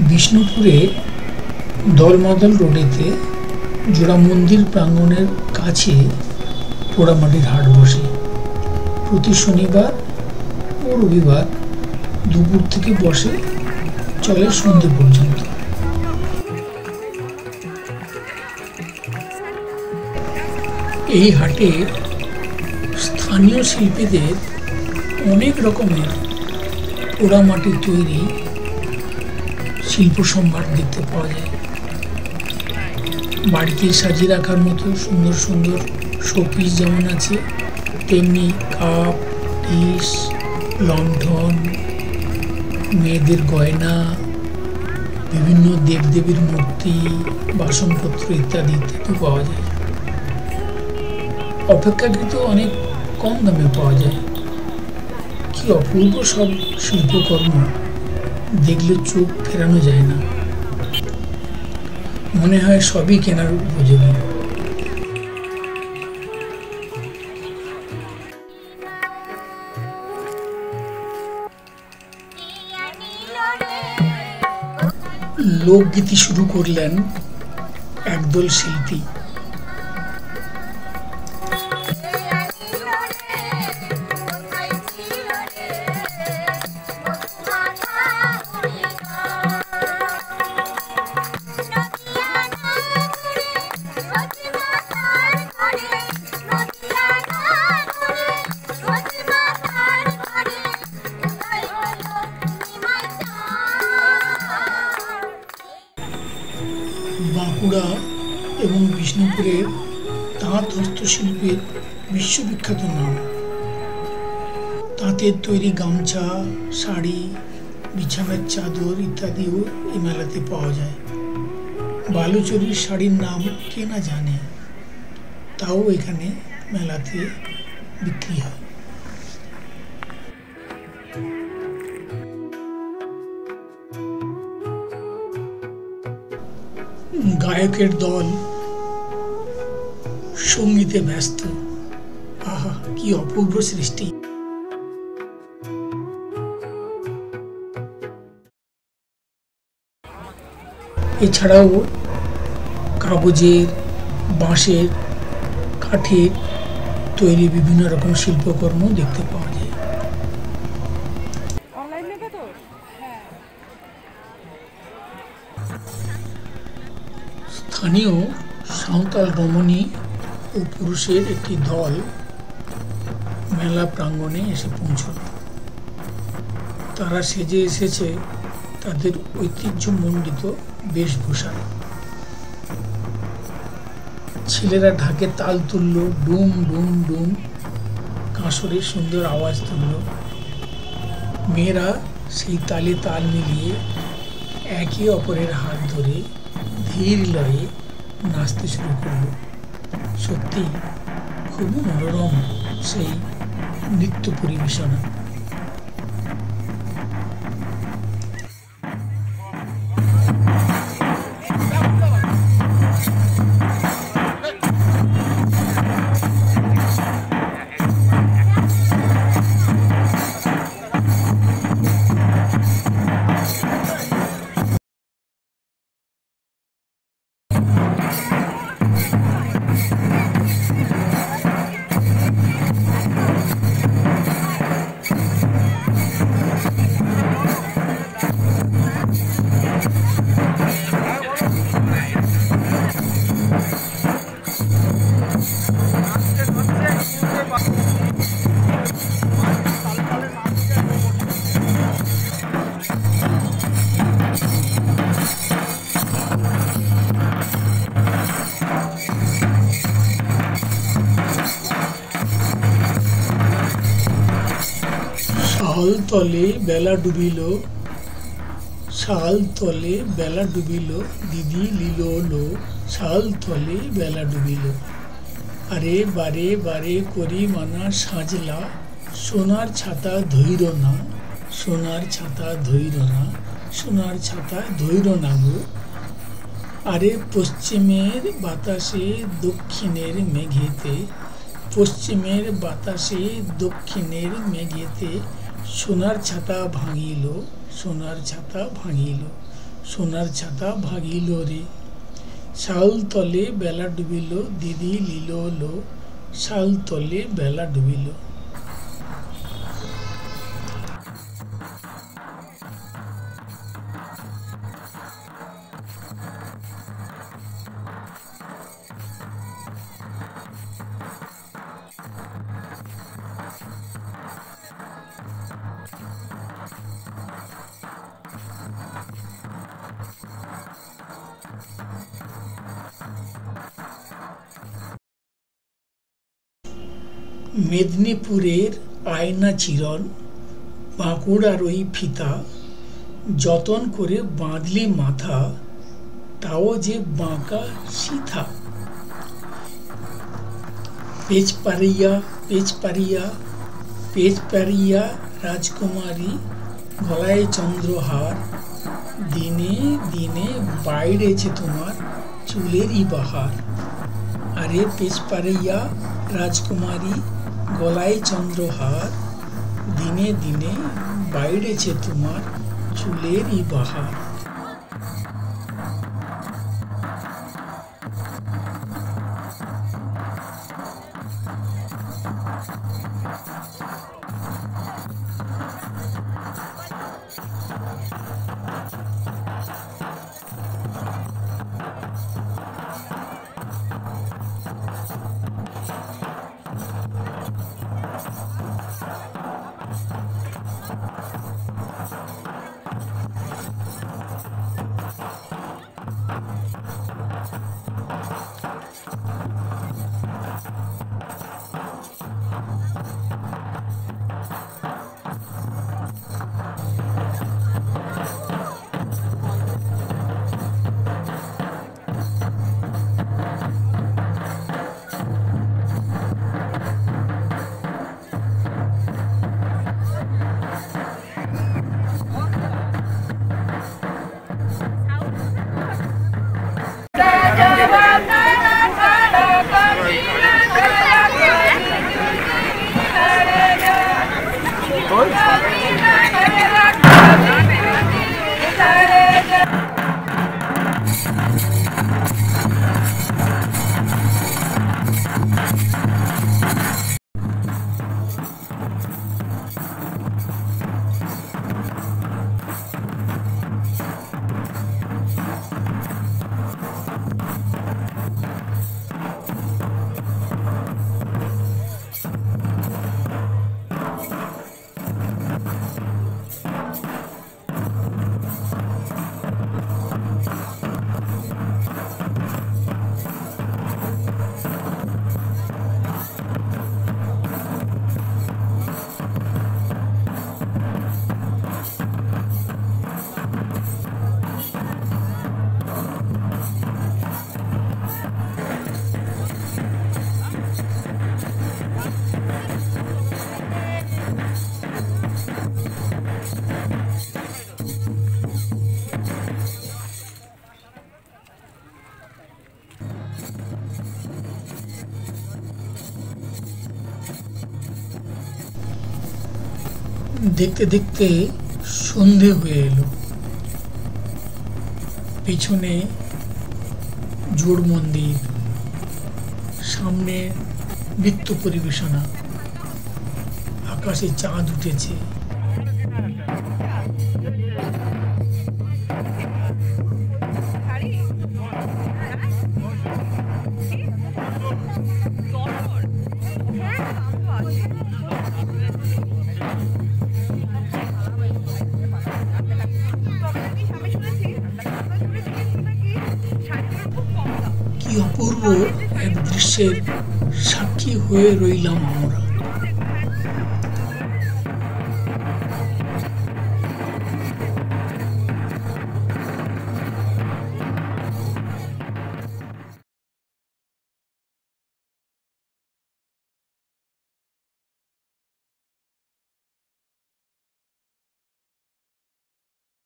বিষ্ণুপুরে দলমাদল রোডেতে জোড়া মন্দির প্রাঙ্গণের কাছে পোড়ামাটির হাট বসে। প্রতি শনিবার ও রবিবার দুপুর থেকে বসে, চলে সন্ধ্যে পর্যন্ত। এই হাটে স্থানীয় শিল্পীদের অনেক রকমের পোড়ামাটির তৈরি শিল্প সম্ভার দেখতে পাওয়া যায়। বাড়িতে সাজিয়ে রাখার মতো সুন্দর সুন্দর শোপিস যেমন আছে, তেমনি কাপ, ডিশ, লণ্ঠন, মেয়েদের গয়না, বিভিন্ন দেবদেবীর মূর্তি, বাসনপত্র ইত্যাদি ইত্যাদি পাওয়া যায়। অপেক্ষাকৃত অনেক কম দামে পাওয়া যায়। কি অপূর্ব সব শিল্পকর্ম, দেখলে চোখ ফেরানো যায় না, মনে হয় সবই কেনার উপযোগী। লোকগীতি শুরু করলেন একদল শিল্পী। বাঁকুড়া এবং বিষ্ণুপুরের তাঁত হস্তশিল্পের বিশ্ববিখ্যাত নাম। তাঁতের তৈরি গামছা, শাড়ি, বিছানার চাদর ইত্যাদিও এই মেলাতে পাওয়া যায়। বালুচরীর শাড়ির নাম কে না জানে, তাও এখানে মেলাতে বিক্রি হয়। গায়কের দল সঙ্গীতে ব্যস্ত। আহা, কি অপূর্ব সৃষ্টি! এছাড়াও কাগজের, বাঁশের, কাঠের তৈরি বিভিন্ন রকম শিল্পকর্ম দেখতে পাওয়া যায়। স্থানীয় সাঁওতাল রমণী ও পুরুষের একটি দল মেলা প্রাঙ্গণে এসে পৌঁছল। তারা সেজে এসেছে তাদের ঐতিহ্যমণ্ডিত বেশভূষা। ছেলেরা ঢাকে তাল তুলল, ডুম ডুম ডুম কাঁসরের সুন্দর আওয়াজ তুলল। মেয়েরা সেই তালে তাল মিলিয়ে একে অপরের হাত ধরে ধীর লয়ে নাচতে শুরু করল। সত্যি খুবই মনোরম সেই নৃত্য পরিবেশনা। শাল তলে বেলা ডুবিল, শাল তলে বেলা ডুবিল, দিদি লিল লো, শাল তলে বেলা ডুবিল। আরে বারে বারে করি মানা সাজলা, সোনার ছাতা ধৈর না, সোনার ছাতা ধৈর না, সোনার ছাতা ধৈর না গো। আরে পশ্চিমের বাতাসে দক্ষিণের মেঘেতে, পশ্চিমের বাতাসে দক্ষিণের মেঘেতে সোনার ছাতা ভাঙিল, সোনার ছাতা ভাঙিল, সোনার ছাতা ভাগিল রে। শাল তলে বেলা ডুবিল, দিদি লীল লো, শাল তলে বেলা ডুবিল। মেদিনীপুরের আয়না চিরন, বাঁকুড়ার ওই ফিতা, যতন করে বাঁধলি মাথা, তাও যে বাঁকা সিথা। পেচ পারিয়া পেচ পারিয়া পেচ পারিয়া রাজকুমারী, গলায় চন্দ্রহার, দিনে দিনে বাইরেছে তোমার চুলেরই বাহার। আরে পেচ পারিয়া রাজকুমারী, গলায় চন্দ্রহার, দিনে দিনে বাইরেছে তোমার চুলেরই বাহার। দেখতে দেখতে সন্ধে হয়ে এলো। পিছনে জোড় মন্দির, সামনে নৃত্য পরিবেশনা, আকাশে চাঁদ উঠেছে। কি অপূর্ব এক দৃশ্যের সাক্ষী হয়ে রইলাম আমরা।